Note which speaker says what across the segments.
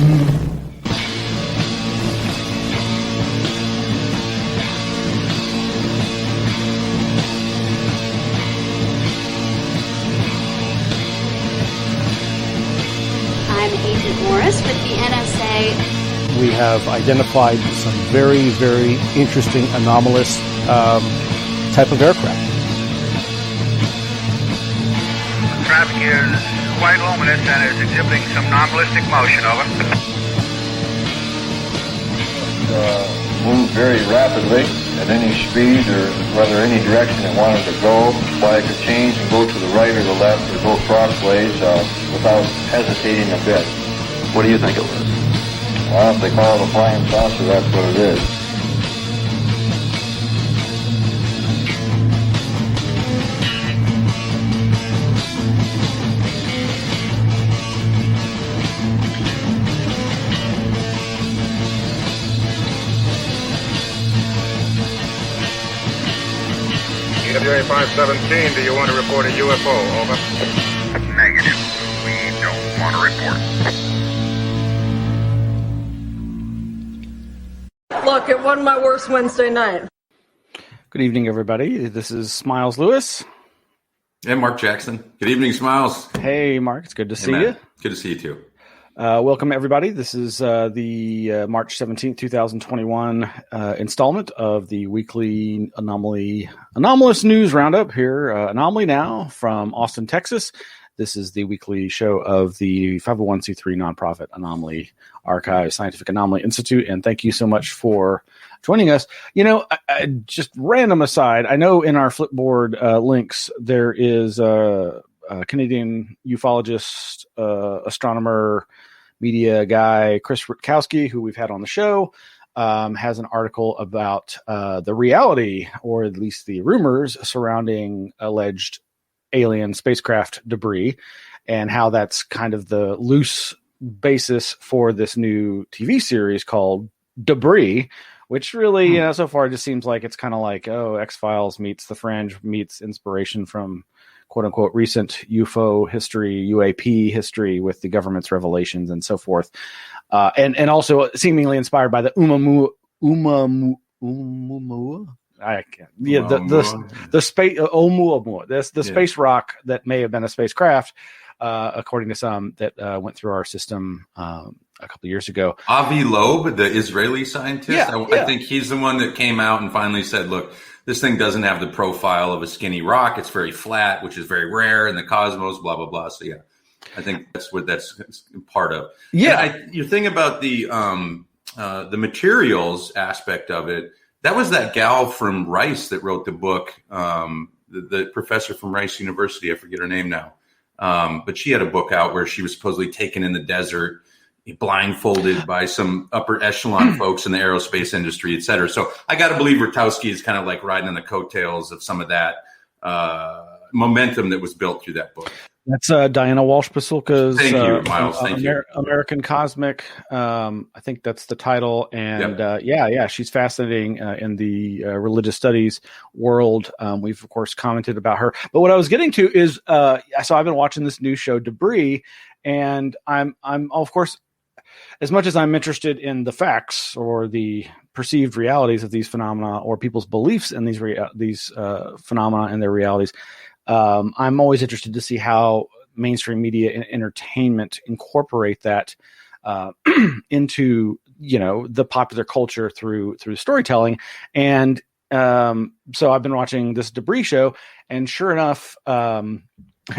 Speaker 1: I'm Agent Morris with the NSA.
Speaker 2: We have identified some very, very interesting anomalous type of aircraft.
Speaker 3: Traffic is quite luminous and is exhibiting some non-ballistic motion, over.
Speaker 4: Move very rapidly at any speed or whether any direction it wanted to go. Flag could change and go to the right or the left or go crossways without hesitating a bit.
Speaker 5: What do you think it was?
Speaker 4: Well, if they call it a flying saucer, that's what it is.
Speaker 3: EWA 517, do you want to report a UFO? Over. Negative. We don't want to report.
Speaker 6: Look, it wasn't my worst Wednesday night.
Speaker 2: Good evening, everybody. This is Smiles Lewis.
Speaker 5: And Mark Jackson. Good evening, Smiles.
Speaker 2: Hey, Mark. It's good to see you.
Speaker 5: Good to see you, too.
Speaker 2: Welcome, everybody. This is the March 17th, 2021 installment of the weekly Anomalous News Roundup here, Anomaly-NOW from Austin, Texas. This is the weekly show of the 501c3 nonprofit Anomaly Archives Scientific Anomaly Institute, and thank you so much for joining us. You know, just random aside, I know in our Flipboard links there is a Canadian ufologist, astronomer, media guy, Chris Rutkowski, who we've had on the show, has an article about the reality, or at least the rumors surrounding alleged alien spacecraft debris, and how that's kind of the loose basis for this new TV series called Debris, which really, so far just seems like it's kind of like, oh, X-Files meets The Fringe meets inspiration from quote-unquote recent UFO history, UAP history with the government's revelations and so forth. And also seemingly inspired by the space rock that may have been a spacecraft, according to some that went through our system a couple of years ago.
Speaker 5: Avi Loeb, the Israeli scientist,
Speaker 2: I
Speaker 5: think he's the one that came out and finally said, look, this thing doesn't have the profile of a skinny rock. It's very flat, which is very rare in the cosmos, blah, blah, blah. So, yeah, I think that's what that's part of. Yeah. Your thing about the materials aspect of it, that was that gal from Rice that wrote the book, the professor from Rice University. I forget her name now. But she had a book out where she was supposedly taken in the desert, blindfolded by some upper echelon folks in the aerospace industry, et cetera. So I got to believe Rutkowski is kind of like riding on the coattails of some of that momentum that was built through that book.
Speaker 2: That's Diana Walsh-Pasulka's
Speaker 5: Thank you, Miles. Thank you.
Speaker 2: American Cosmic. I think that's the title. And she's fascinating in the religious studies world. We've, of course, commented about her. But what I was getting to is, so I've been watching this new show, Debris, and I'm of course, as much as I'm interested in the facts or the perceived realities of these phenomena or people's beliefs in these phenomena and their realities, I'm always interested to see how mainstream media and entertainment incorporate that into, the popular culture through storytelling. And so I've been watching this Debris show, and sure enough,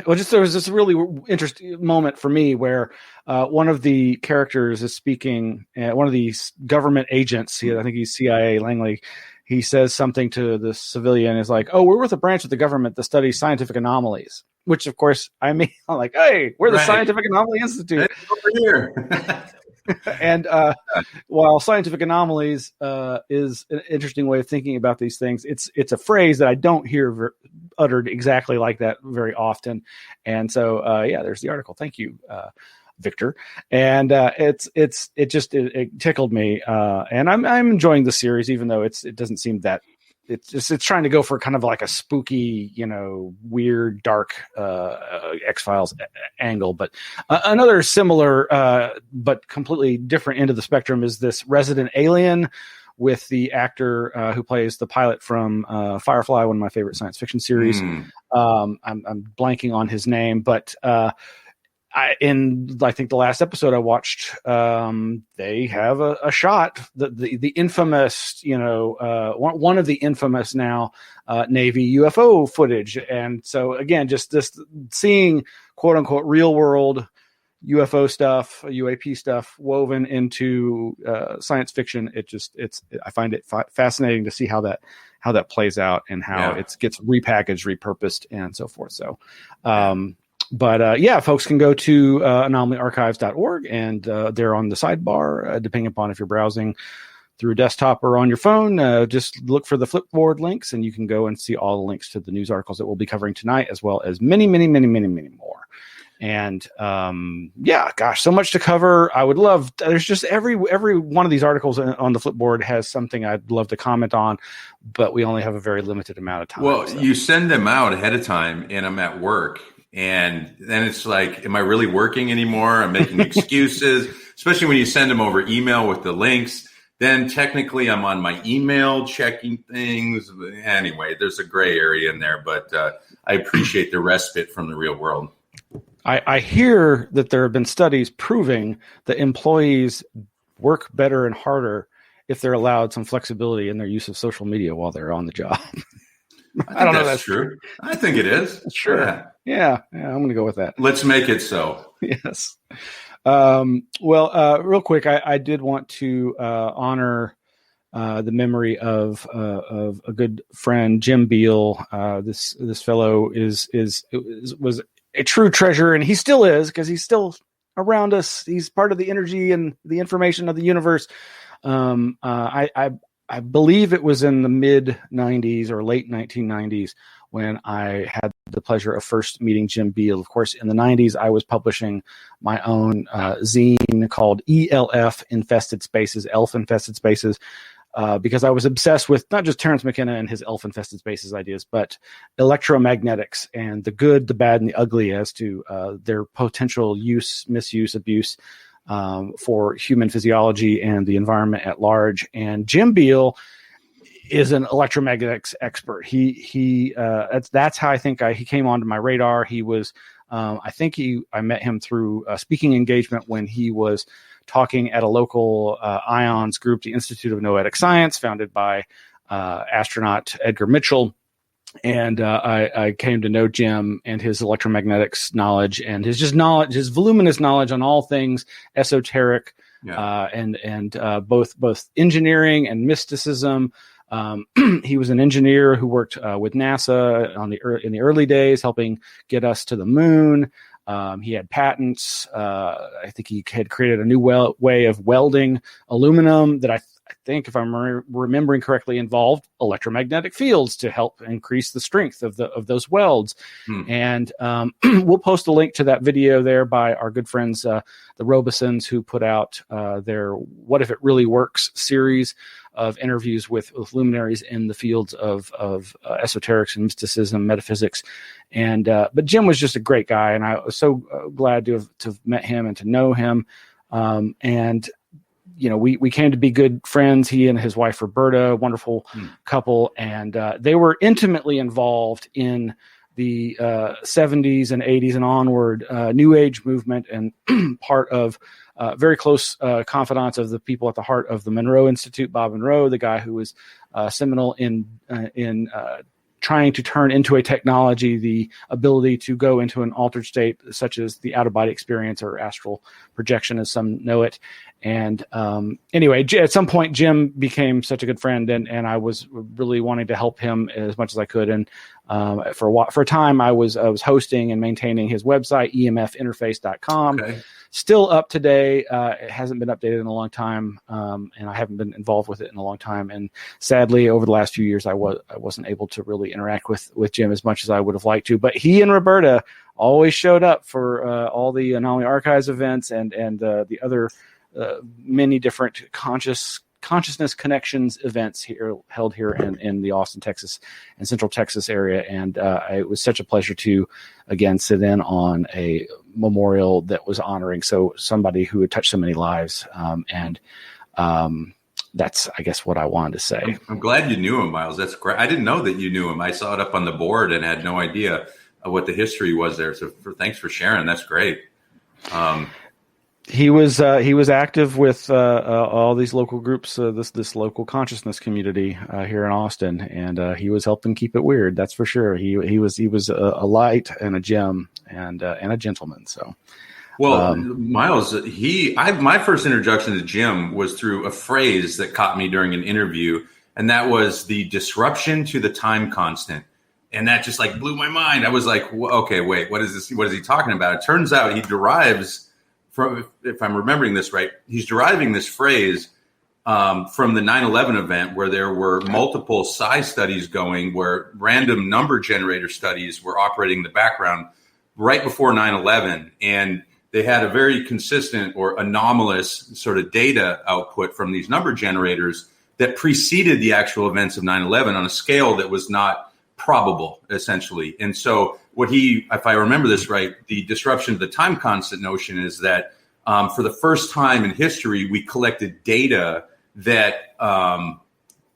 Speaker 2: there was this really interesting moment for me where one of the characters is speaking, one of these government agents, I think he's CIA Langley, he says something to the civilian, is like, oh, we're with a branch of the government that studies scientific anomalies, which of course, I'm like, hey, we're the Scientific Anomaly Institute.
Speaker 5: Hey, over here.
Speaker 2: And while scientific anomalies is an interesting way of thinking about these things, it's a phrase that I don't hear uttered exactly like that very often. And so, there's the article. Thank you, Victor. And it tickled me. And I'm enjoying the series, even though it doesn't seem that it's trying to go for kind of like a spooky, weird, dark X-Files angle. But another similar but completely different end of the spectrum is this Resident Alien with the actor who plays the pilot from Firefly, one of my favorite science fiction series. I'm blanking on his name, but I think the last episode I watched, they have a shot, the infamous, one of the infamous now Navy UFO footage. And so again, just this seeing quote unquote real world UFO stuff, UAP stuff woven into science fiction. I find it fascinating to see how that plays out and how it gets repackaged, repurposed, and so forth. So, But folks can go to anomalyarchives.org, and they're on the sidebar, depending upon if you're browsing through a desktop or on your phone. Just look for the Flipboard links, and you can go and see all the links to the news articles that we'll be covering tonight, as well as many, many, many, many, many more. And so much to cover. I would love. There's just every one of these articles on the Flipboard has something I'd love to comment on, but we only have a very limited amount of time.
Speaker 5: Well, you send them out ahead of time, and I'm at work. And then it's like, am I really working anymore? I'm making excuses, especially when you send them over email with the links. Then technically I'm on my email checking things. Anyway, there's a gray area in there, but I appreciate the respite from the real world.
Speaker 2: I hear that there have been studies proving that employees work better and harder if they're allowed some flexibility in their use of social media while they're on the job.
Speaker 5: I don't know if that's true. I think it is.
Speaker 2: Sure. Yeah, I'm going to go with that.
Speaker 5: Let's make it so.
Speaker 2: Yes. Real quick, I did want to honor the memory of a good friend, Jim Beal. This fellow was a true treasure, and he still is, because he's still around us. He's part of the energy and the information of the universe. I believe it was in the mid 90s or late 1990s when I had the pleasure of first meeting Jim Beal. Of course, in the 90s, I was publishing my own zine called ELF Infested Spaces, Elf Infested Spaces, because I was obsessed with not just Terence McKenna and his Elf Infested Spaces ideas, but electromagnetics and the good, the bad, and the ugly as to their potential use, misuse, abuse for human physiology and the environment at large. And Jim Beal is an electromagnetics expert. That's how I think he came onto my radar. He was, I met him through a speaking engagement when he was talking at a local IONS group, the Institute of Noetic Science, founded by astronaut Edgar Mitchell. And I came to know Jim and his electromagnetics knowledge and his voluminous knowledge on all things esoteric, and both engineering and mysticism. He was an engineer who worked with NASA in the early days, helping get us to the moon. He had patents. I think he had created a new way of welding aluminum that I think, if I'm remembering correctly, involved electromagnetic fields to help increase the strength of those welds. And we'll post a link to that video there by our good friends, the Robesons, who put out their "What If It Really Works" series of interviews with luminaries in the fields of esoterics and mysticism, metaphysics. And but Jim was just a great guy, and I was so glad to have met him and to know him. And we came to be good friends. He and his wife Roberta, wonderful couple, and they were intimately involved in the 70s and 80s and onward New Age movement, and part of very close confidants of the people at the heart of the Monroe Institute, Bob Monroe, the guy who was seminal in trying to turn into a technology the ability to go into an altered state, such as the out-of-body experience or astral projection, as some know it. And anyway, at some point, Jim became such a good friend, and I was really wanting to help him as much as I could. And for a time, I was hosting and maintaining his website, emfinterface.com. Okay. Still up today. It hasn't been updated in a long time, and I haven't been involved with it in a long time. And sadly, over the last few years, I wasn't able to really interact with Jim as much as I would have liked to. But he and Roberta always showed up for all the Anomaly Archives events and the other many different conscious consciousness connections events here held here in the Austin, Texas, and Central Texas area, and it was such a pleasure to again sit in on a memorial that was honoring somebody who had touched so many lives, and that's, I guess, what I wanted to say.
Speaker 5: I'm glad you knew him, Miles. That's great. I didn't know that you knew him. I saw it up on the board and had no idea what the history was there. So thanks for sharing. That's great.
Speaker 2: He was active with all these local groups, this local consciousness community here in Austin, and he was helping keep it weird. That's for sure. He was a light and a gem and a gentleman. So.
Speaker 5: Well, Miles, my first introduction to Jim was through a phrase that caught me during an interview, and that was the disruption to the time constant. And that just like blew my mind. I was like, okay, wait, what is this? What is he talking about? It turns out he derives from, if I'm remembering this right, he's deriving this phrase from the 9/11 event, where there were multiple psi studies going, where random number generator studies were operating in the background right before 9/11. And they had a very consistent or anomalous sort of data output from these number generators that preceded the actual events of 9/11 on a scale that was not probable, essentially. And so if I remember this right, the disruption of the time constant notion is that for the first time in history, we collected data that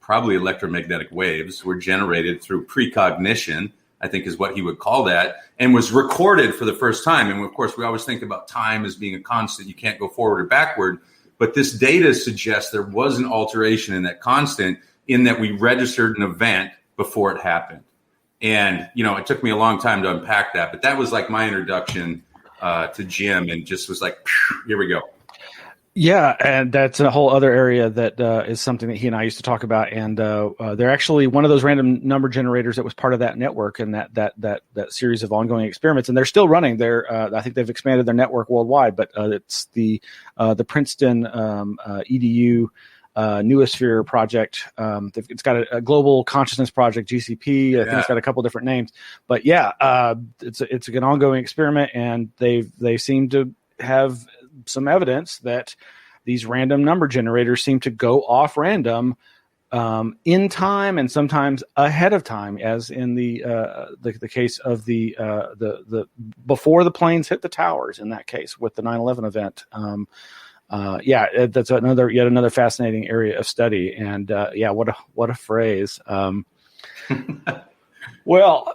Speaker 5: probably electromagnetic waves were generated through precognition, I think is what he would call that, and was recorded for the first time. And of course, we always think about time as being a constant. You can't go forward or backward. But this data suggests there was an alteration in that constant, in that we registered an event before it happened. And, it took me a long time to unpack that. But that was like my introduction to Jim, and just was like, here we go.
Speaker 2: Yeah, and that's a whole other area that is something that he and I used to talk about. And they're actually one of those random number generators that was part of that network and that series of ongoing experiments. And they're still running. I think they've expanded their network worldwide. But it's the Princeton EDU Newosphere project. It's got a global consciousness project, GCP. I think it's got a couple different names. But yeah, it's an ongoing experiment, and they seem to have some evidence that these random number generators seem to go off random in time, and sometimes ahead of time, as in the case of the before the planes hit the towers, in that case with the 9/11 event. That's yet another fascinating area of study. And what a phrase. Well,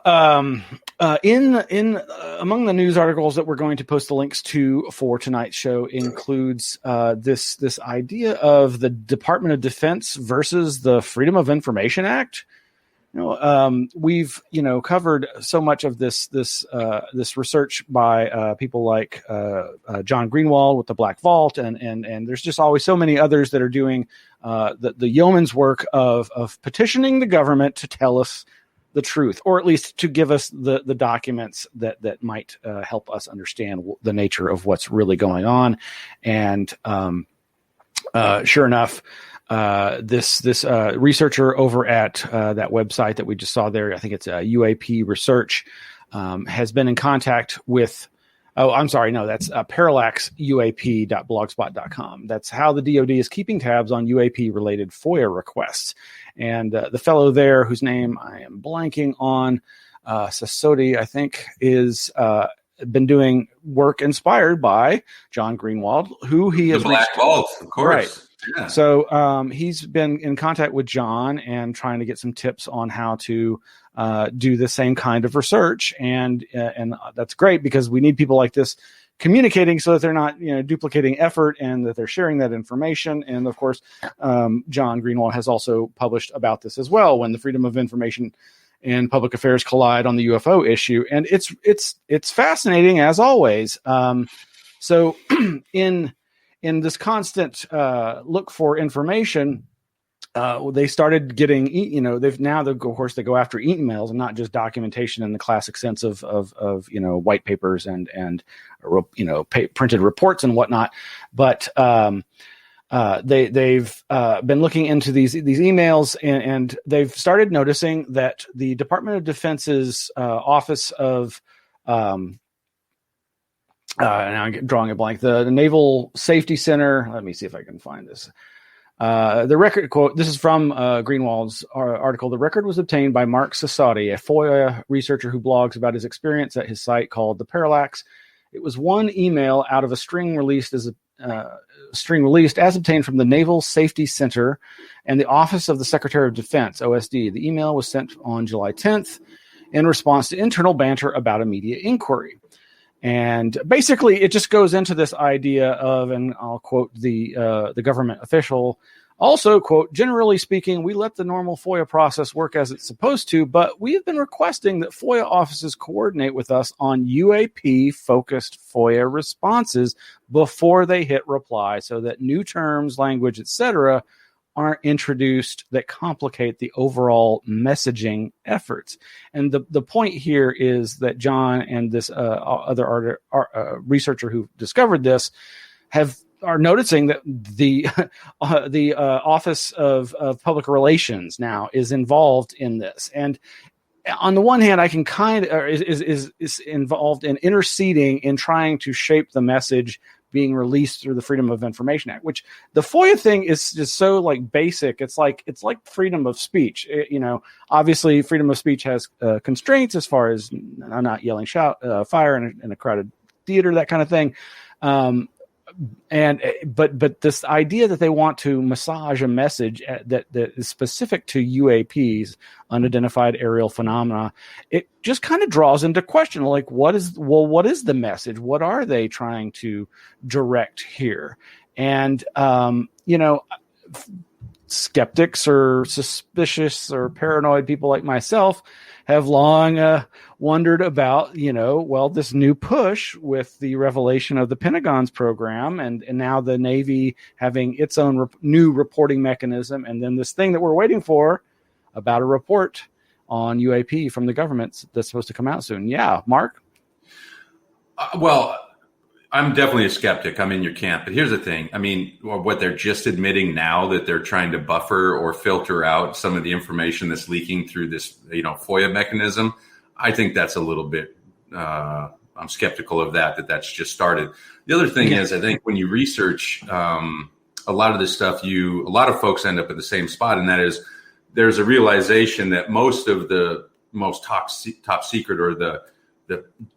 Speaker 2: in among the news articles that we're going to post the links to for tonight's show includes this idea of the Department of Defense versus the Freedom of Information Act. We've covered so much of this research by people like John Greenewald with the Black Vault, and there's just always so many others that are doing the yeoman's work of petitioning the government to tell us the truth, or at least to give us the documents that might help us understand the nature of what's really going on. And sure enough, this researcher over at that website that we just saw there, I think it's UAP Research, has been in contact with. Oh, I'm sorry. No, that's parallaxuap.blogspot.com. That's how the DOD is keeping tabs on UAP-related FOIA requests. And the fellow there, whose name I am blanking on, Sasodi, I think, is been doing work inspired by John Greenewald, who he has
Speaker 5: the Black Vault, of course.
Speaker 2: Right. Yeah. So he's been in contact with John and trying to get some tips on how to do the same kind of research, and that's great because we need people like this communicating so that they're not duplicating effort, and that they're sharing that information. And of course, John Greenewald has also published about this as well, when the freedom of information and public affairs collide on the UFO issue, and it's fascinating as always. So in this constant look for information, they started getting, of course, they go after emails and not just documentation in the classic sense of white papers and printed reports and whatnot. But they've been looking into these emails, and they've started noticing that the Department of Defense's Office of now I'm drawing a blank. The Naval Safety Center. Let me see if I can find this. The record quote, this is from Greenewald's article. The record was obtained by Mark Sassati, a FOIA researcher who blogs about his experience at his site called The Parallax. It was one email out of a string released as obtained from the Naval Safety Center and the Office of the Secretary of Defense, OSD. The email was sent on July 10th in response to internal banter about a media inquiry. And basically, it just goes into this idea of, and I'll quote the government official, also, quote, generally speaking, we let the normal FOIA process work as it's supposed to, but we have been requesting that FOIA offices coordinate with us on UAP-focused FOIA responses before they hit reply so that new terms, language, etc., aren't introduced that complicate the overall messaging efforts. And the point here is that John and this other researcher who discovered this are noticing that the Office of Public Relations now is involved in this. And on the one hand, I can is involved in interceding in trying to shape the message being released through the Freedom of Information Act, which the FOIA thing is just so like basic. It's like freedom of speech. Obviously freedom of speech has constraints as far as not yelling fire in a crowded theater, that kind of thing. But this idea that they want to massage a message that is specific to UAPs, unidentified aerial phenomena, it just kind of draws into question, like, what is the message? What are they trying to direct here? And, skeptics or suspicious or paranoid people like myself have long wondered about, this new push with the revelation of the Pentagon's program and now the Navy having its own new reporting mechanism. And then this thing that we're waiting for about a report on UAP from the government that's supposed to come out soon. Yeah, Mark?
Speaker 5: Well, I'm definitely a skeptic. I'm in your camp. But here's the thing. I mean, what they're just admitting now that they're trying to buffer or filter out some of the information that's leaking through this, FOIA mechanism. I think that's a little bit, I'm skeptical of that's just started. The other thing is, I think when you research a lot of this stuff, a lot of folks end up at the same spot. And that is, there's a realization that most of the most top secret or the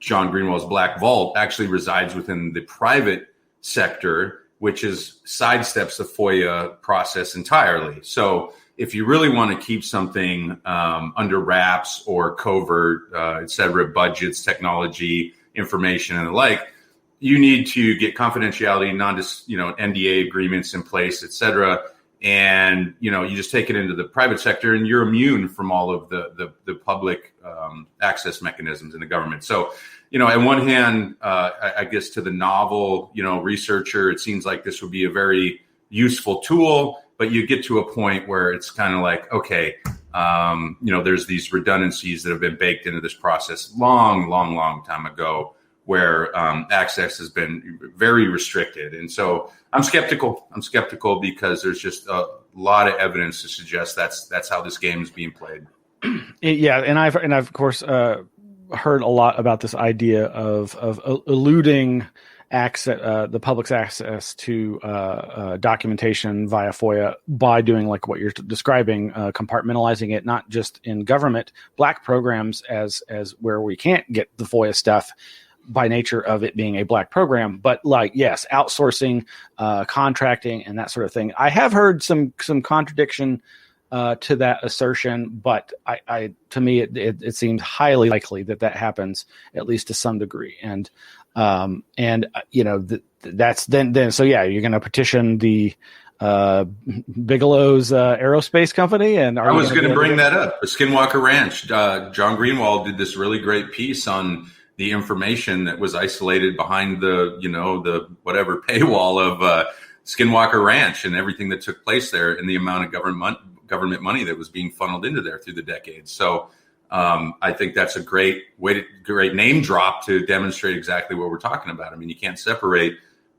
Speaker 5: John Greenewald's Black Vault actually resides within the private sector, which sidesteps the FOIA process entirely. So if you really want to keep something under wraps or covert, et cetera, budgets, technology, information, and the like, you need to get confidentiality, NDA agreements in place, et cetera. And, you just take it into the private sector and you're immune from all of the public access mechanisms in the government. So, on one hand, I guess to the novel, researcher, it seems like this would be a very useful tool, but you get to a point where it's kind of like, okay, there's these redundancies that have been baked into this process long time ago where access has been very restricted. And so I'm skeptical because there's just a lot of evidence to suggest that's how this game is being played.
Speaker 2: Yeah. And I've of course heard a lot about this idea of eluding access, the public's access to documentation via FOIA by doing like what you're describing, compartmentalizing it, not just in government black programs as where we can't get the FOIA stuff by nature of it being a black program, but outsourcing, contracting, and that sort of thing. I have heard some contradiction to that assertion, but to me it seems highly likely that happens at least to some degree. And that's then. So yeah, you're going to petition the Bigelow's aerospace company, and
Speaker 5: I was going to bring that up. The Skinwalker Ranch. John Greenewald did this really great piece on the information that was isolated behind the whatever paywall of Skinwalker Ranch and everything that took place there and the amount of government money that was being funneled into there through the decades. So I think that's a great name drop to demonstrate exactly what we're talking about. I mean, you can't separate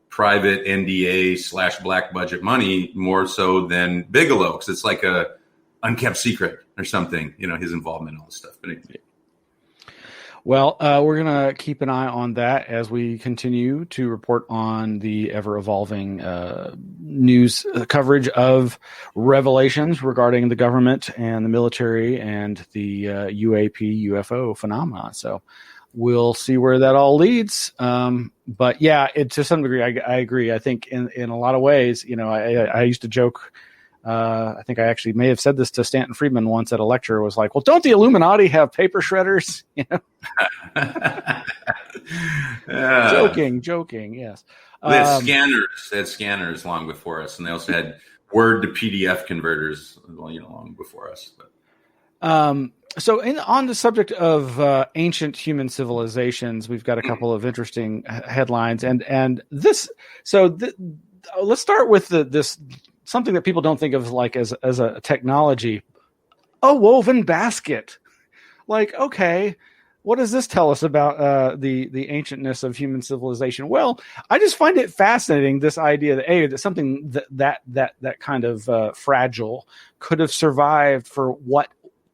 Speaker 5: private NDA / black budget money more so than Bigelow, because it's like a unkept secret or something, his involvement in all this stuff. But anyway.
Speaker 2: Well, we're going to keep an eye on that as we continue to report on the ever-evolving news coverage of revelations regarding the government and the military and the UAP UFO phenomena. So we'll see where that all leads. But yeah, to some degree, I agree. I think in a lot of ways, I used to joke. I think I actually may have said this to Stanton Friedman once at a lecture. Was like, well, don't the Illuminati have paper shredders? Joking. Yes.
Speaker 5: They had scanners. They had scanners long before us, and they also had Word to PDF converters, long before us. But.
Speaker 2: So on the subject of ancient human civilizations, we've got a couple of interesting headlines, and this. So let's start with this something that people don't think of like as a technology, a woven basket. Like, okay, what does this tell us about the ancientness of human civilization? Well, I just find it fascinating, this idea that something that kind of fragile could have survived for what,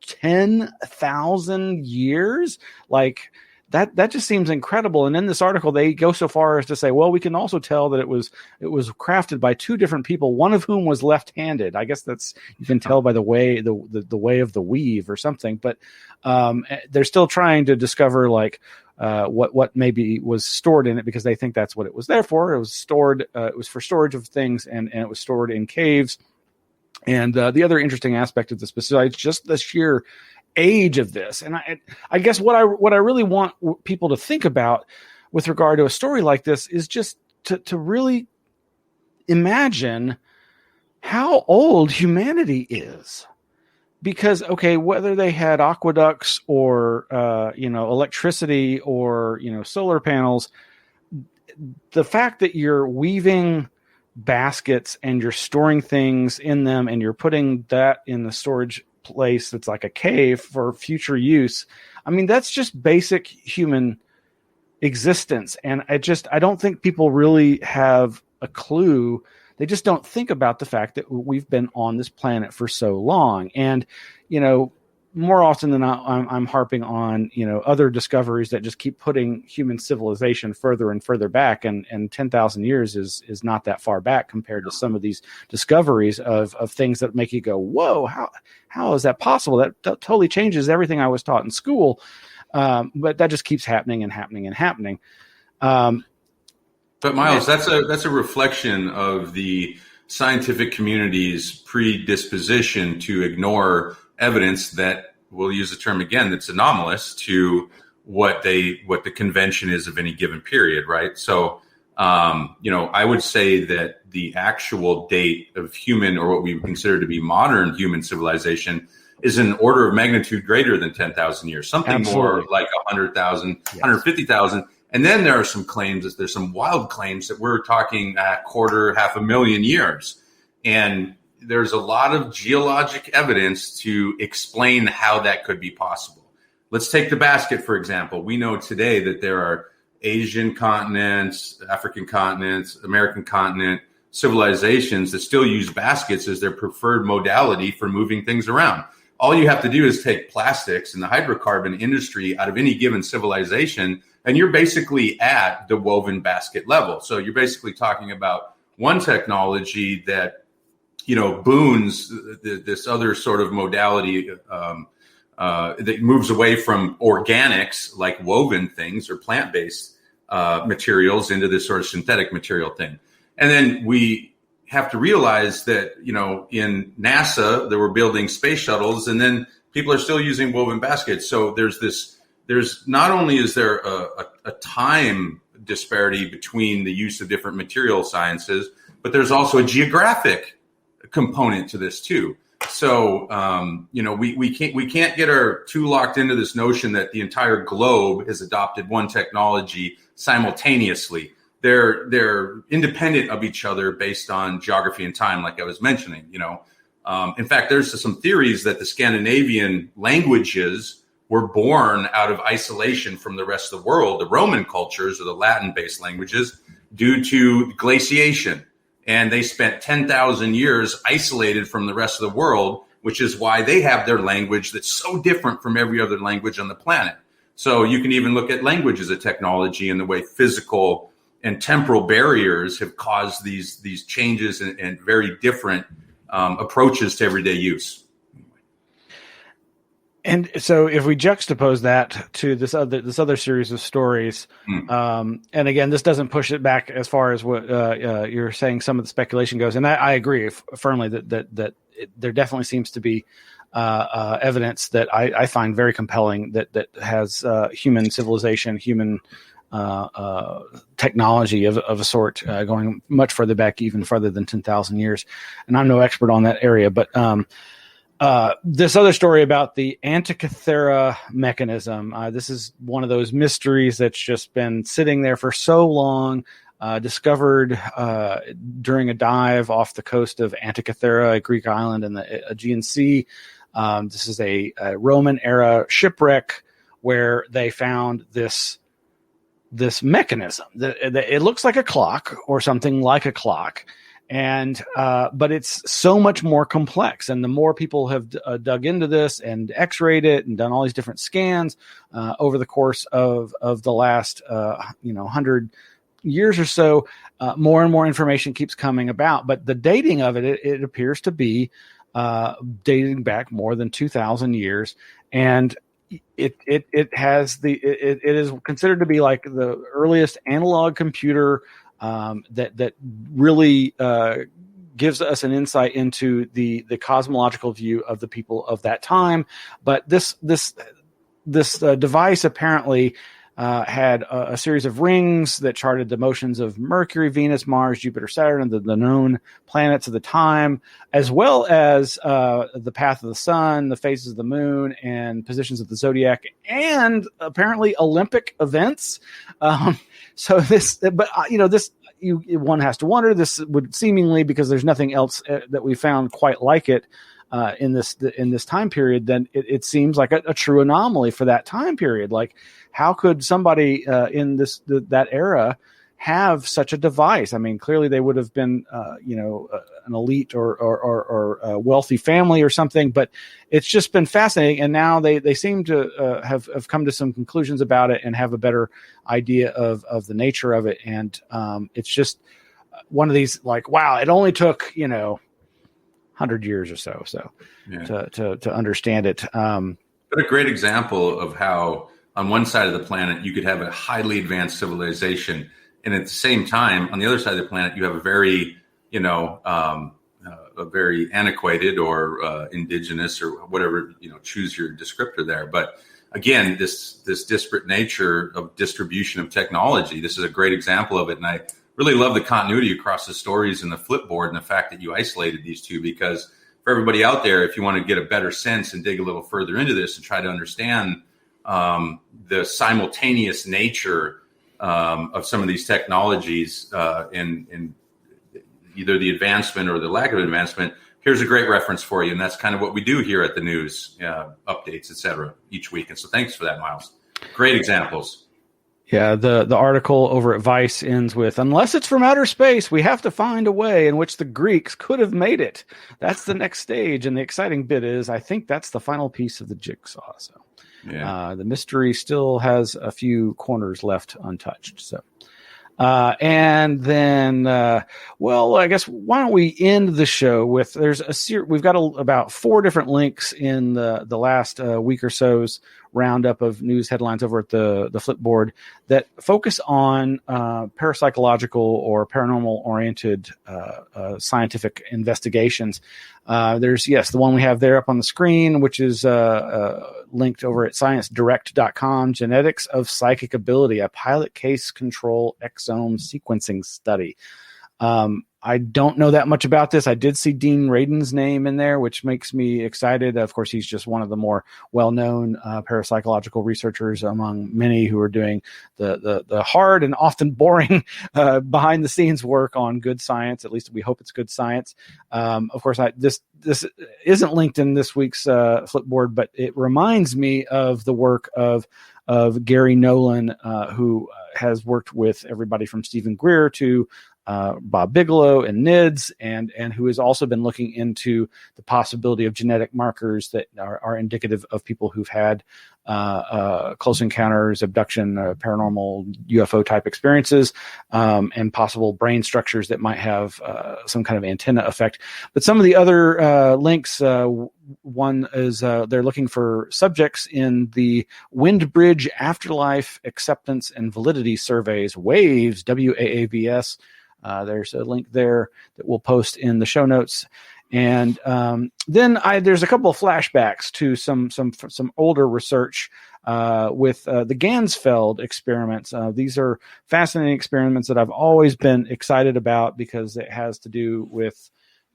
Speaker 2: 10,000 years? Like that just seems incredible. And in this article, they go so far as to say, well, we can also tell that it was crafted by two different people, one of whom was left-handed. I guess you can tell by the way the way of the weave or something. But they're still trying to discover what maybe was stored in it, because they think that's what it was there for. It was stored. It was for storage of things, and it was stored in caves. And the other interesting aspect of this, besides just the sheer age of this, and I guess what I really want people to think about with regard to a story like this is just to really imagine how old humanity is. Because, okay, whether they had aqueducts or electricity or solar panels, the fact that you're weaving baskets and you're storing things in them and you're putting that in the storage place that's like a cave for future use, I mean, that's just basic human existence. And I don't think people really have a clue. They just don't think about the fact that we've been on this planet for so long. And more often than not, I'm harping on, other discoveries that just keep putting human civilization further and further back. And 10,000 years is not that far back compared to some of these discoveries of things that make you go, whoa, how is that possible? That totally changes everything I was taught in school. But that just keeps happening and happening and happening.
Speaker 5: But Miles, that's a reflection of the scientific community's predisposition to ignore evidence that, we'll use the term again, that's anomalous to what the convention is of any given period, right? So, I would say that the actual date of human, or what we would consider to be modern human civilization, is an order of magnitude greater than 10,000 years, something
Speaker 2: Absolutely.
Speaker 5: more like 100,000, yes. 150,000. And then there are some claims, there's some wild claims that we're talking a quarter, 500,000 years. And there's a lot of geologic evidence to explain how that could be possible. Let's take the basket, for example. We know today that there are Asian continents, African continents, American continent civilizations that still use baskets as their preferred modality for moving things around. All you have to do is take plastics and the hydrocarbon industry out of any given civilization, and you're basically at the woven basket level. So you're basically talking about one technology that boons this other sort of modality that moves away from organics like woven things or plant-based materials into this sort of synthetic material thing. And then we have to realize that, in NASA, they were building space shuttles, and then people are still using woven baskets. So there's not only is there a time disparity between the use of different material sciences, but there's also a geographic component to this too. So, we can't get too locked into this notion that the entire globe has adopted one technology simultaneously. They're independent of each other based on geography and time, like I was mentioning. In fact, there's some theories that the Scandinavian languages were born out of isolation from the rest of the world, the Roman cultures or the Latin-based languages, due to glaciation. And they spent 10,000 years isolated from the rest of the world, which is why they have their language that's so different from every other language on the planet. So you can even look at language as a technology in the way physical and temporal barriers have caused these changes and very different approaches to everyday use.
Speaker 2: And so, if we juxtapose that to this other series of stories, and again, this doesn't push it back as far as what you're saying. Some of the speculation goes, and I agree firmly that there definitely seems to be evidence that I find very compelling that has human civilization, human technology of a sort going much further back, even further than 10,000 years. And I'm no expert on that area, but this other story about the Antikythera mechanism, this is one of those mysteries that's just been sitting there for so long, discovered during a dive off the coast of Antikythera, a Greek island in the Aegean Sea. This is a Roman-era shipwreck where they found this mechanism. It looks like a clock or something like a clock. And but it's so much more complex, and the more people have dug into this and X-rayed it and done all these different scans over the course of the last 100 years or so, more and more information keeps coming about. But the dating of it appears to be dating back more than 2,000 years, and it is considered to be like the earliest analog computer. That really gives us an insight into the cosmological view of the people of that time. But this device apparently had a series of rings that charted the motions of Mercury, Venus, Mars, Jupiter, Saturn, the known planets of the time, as well as the path of the sun, the phases of the moon, and positions of the zodiac, and apparently Olympic events. So this, but this, one has to wonder. This would seemingly, because there's nothing else that we found quite like it in this time period, then it seems like a true anomaly for that time period. Like, how could somebody in that era have such a device? I mean, clearly they would have been, an elite or a wealthy family or something. But it's just been fascinating, and now they seem to have come to some conclusions about it and have a better idea of the nature of it. And it's just one of these, like, wow, it only took 100 years or so to understand it.
Speaker 5: But a great example of how on one side of the planet you could have a highly advanced civilization, and at the same time on the other side of the planet you have a very a very antiquated or indigenous or whatever, choose your descriptor there. But again, this disparate nature of distribution of technology, this is a great example of it. And I really love the continuity across the stories in the Flipboard and the fact that you isolated these two, because for everybody out there, if you want to get a better sense and dig a little further into this and try to understand the simultaneous nature of some of these technologies in either the advancement or the lack of advancement, here's a great reference for you. And that's kind of what we do here at the news, updates, et cetera, each week. And so thanks for that, Miles. Great examples.
Speaker 2: Yeah, the article over at Vice ends with, unless it's from outer space, we have to find a way in which the Greeks could have made it. That's the next stage. And the exciting bit is, I think that's the final piece of the jigsaw. So the mystery still has a few corners left untouched. So. And then, I guess why don't we end the show with, we've got about 4 different links in the last week or so's roundup of news headlines over at the Flipboard that focus on parapsychological or paranormal oriented scientific investigations. There's the one we have there up on the screen, which is linked over at ScienceDirect.com, Genetics of Psychic Ability, a pilot case control exome sequencing study. I don't know that much about this. I did see Dean Radin's name in there, which makes me excited. Of course, he's just one of the more well-known parapsychological researchers among many who are doing the hard and often boring behind-the-scenes work on good science. At least we hope it's good science. Of course, this isn't linked in this week's Flipboard, but it reminds me of the work of Gary Nolan, who has worked with everybody from Stephen Greer to Bob Bigelow and NIDS, and who has also been looking into the possibility of genetic markers that are indicative of people who've had close encounters, abduction, paranormal UFO type experiences, and possible brain structures that might have some kind of antenna effect. But some of the other links, one is they're looking for subjects in the Windbridge Afterlife Acceptance and Validity Surveys, WAAVS, WAAVS. There's a link there that we'll post in the show notes. And then there's a couple of flashbacks to some older research with the Gansfeld experiments. These are fascinating experiments that I've always been excited about because it has to do with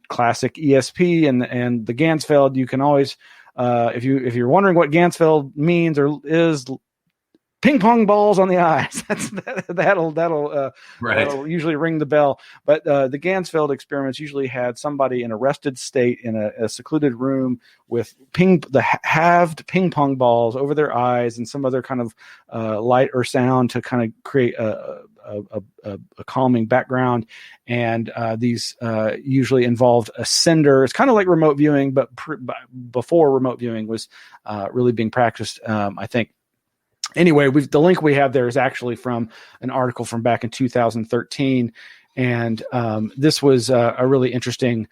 Speaker 2: classic ESP and the Gansfeld. You can always, if you're wondering what Gansfeld means or is, ping pong balls on the eyes. That'll usually ring the bell. But the Ganzfeld experiments usually had somebody in a rested state in a secluded room with the halved ping pong balls over their eyes and some other kind of light or sound to kind of create a calming background. And these usually involved a sender. It's kind of like remote viewing, but before remote viewing was really being practiced, I think. Anyway, the link we have there is actually from an article from back in 2013. And this was a really interesting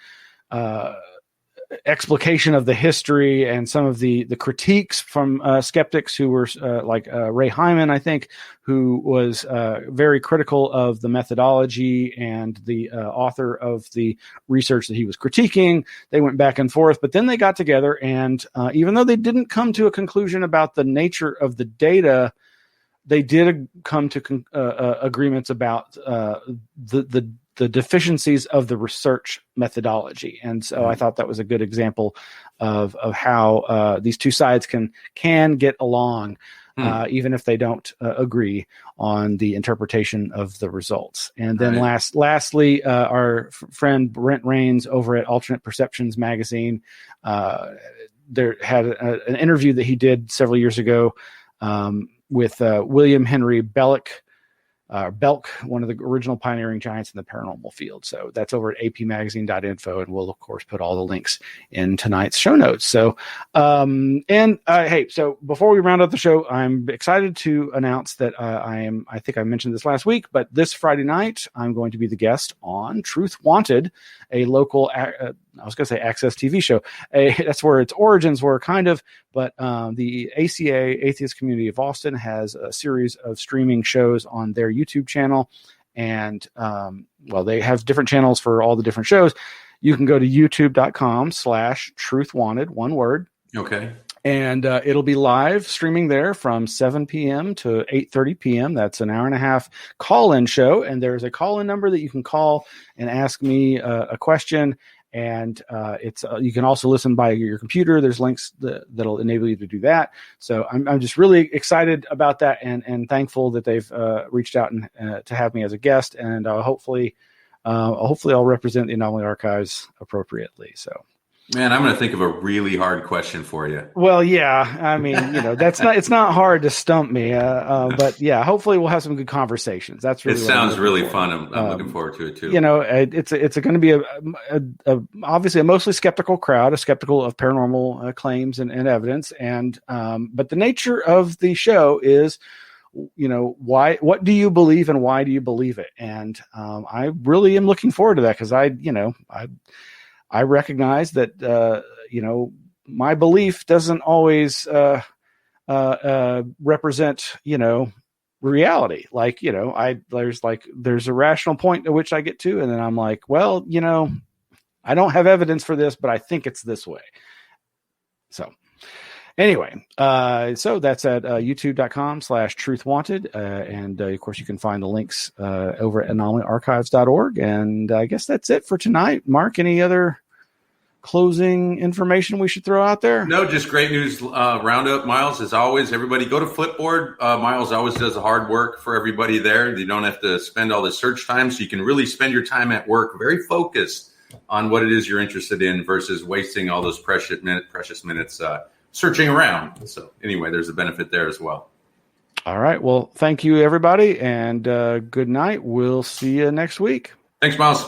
Speaker 2: explication of the history and some of the critiques from skeptics who were like Ray Hyman, I think, who was very critical of the methodology and the author of the research that he was critiquing. They went back and forth, but then they got together, and even though they didn't come to a conclusion about the nature of the data, they did come to agreements about the deficiencies of the research methodology. And so I thought that was a good example of how these two sides can get along, even if they don't agree on the interpretation of the results. And then lastly, our friend Brent Rains over at Alternate Perceptions magazine, there had an interview that he did several years ago with William Henry Belk, one of the original pioneering giants in the paranormal field. So that's over at apmagazine.info, and we'll of course put all the links in tonight's show notes. So, hey, so before we round up the show, I'm excited to announce that I think I mentioned this last week, but this Friday night, I'm going to be the guest on Truth Wanted, a local, I was going to say Access TV show. That's where its origins were, kind of. But the ACA, Atheist Community of Austin, has a series of streaming shows on their YouTube channel. And, they have different channels for all the different shows. You can go to youtube.com/truthwanted, one word.
Speaker 5: Okay.
Speaker 2: And it'll be live streaming there from 7 p.m. to 8:30 p.m. That's an hour and a half call-in show. And there's a call-in number that you can call and ask me a question. And it's you can also listen by your computer. There's links that'll enable you to do that. So I'm just really excited about that and thankful that they've reached out and to have me as a guest. And hopefully I'll represent the Anomaly Archives appropriately. So.
Speaker 5: Man, I'm going to think of a really hard question for you.
Speaker 2: Well, yeah, I mean, it's not hard to stump me, but yeah, hopefully we'll have some good conversations. That's really. It
Speaker 5: sounds really fun. I'm looking forward to it too.
Speaker 2: It's going to be obviously a mostly skeptical crowd, skeptical of paranormal claims and evidence, and but the nature of the show is, what do you believe and why do you believe it? And I really am looking forward to that because I recognize that, my belief doesn't always represent, reality. Like, there's a rational point at which I get to, and then I'm like, well, I don't have evidence for this, but I think it's this way. So anyway, so that's at youtube.com/truthwanted. And of course, you can find the links over at anomalyarchives.org. And I guess that's it for tonight. Mark, any other closing information we should throw out there?
Speaker 5: No, just great news roundup. Miles, as always, everybody go to Flipboard. Miles always does the hard work for everybody there. You don't have to spend all the search time, so you can really spend your time at work very focused on what it is you're interested in versus wasting all those precious minutes searching around. So anyway, there's a benefit there as well.
Speaker 2: All right. Well, thank you, everybody, and good night. We'll see you next week.
Speaker 5: Thanks, Miles.